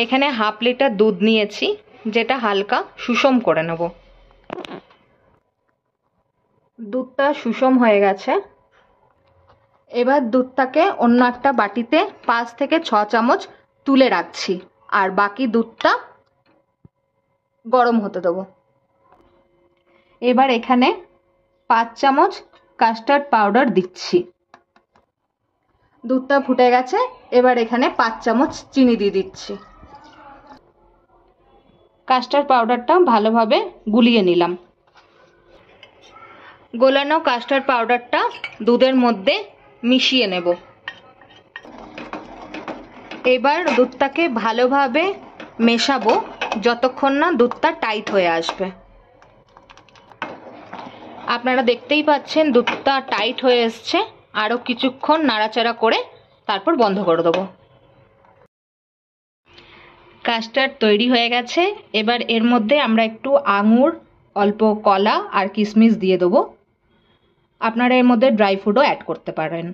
এখানে half litre দুধ নিয়েছি, যেটা হালকা সুষম করে নেব। দুধটা সুষম হয়ে গেছে। এবার দুধটাকে অন্য একটা বাটিতে 5 থেকে 6 চামচ তুলে রাখছি, আর বাকি দুধটা গরম হতে দেবো। এবার এখানে 5 চামচ কাস্টার্ড পাউডার দিচ্ছি। দুধটা ফুটে গেছে, এবার এখানে 5 চামচ চিনি দিয়ে দিচ্ছি। কাস্টার্ড পাউডারটা ভালোভাবে গুলিয়ে নিলাম। গোলানো কাস্টার্ড পাউডারটা দুধের মধ্যে মিশিয়ে নেব। এবার দুধটাকে ভালোভাবে মেশাবো যতক্ষণ না দুধটা টাইট হয়ে আসবে। আপনারা দেখতেই পাচ্ছেন দুধটা টাইট হয়ে এসছে। আরও কিছুক্ষণ নাড়াচাড়া করে তারপর বন্ধ করে দেবো। কাস্টার্ড তৈরি হয়ে গেছে। এবার এর মধ্যে আমরা একটু আঙুর, অল্প কলা আর কিশমিশ দিয়ে দেবো। আপনারা এর মধ্যে ড্রাই ফ্রুটও অ্যাড করতে পারেন।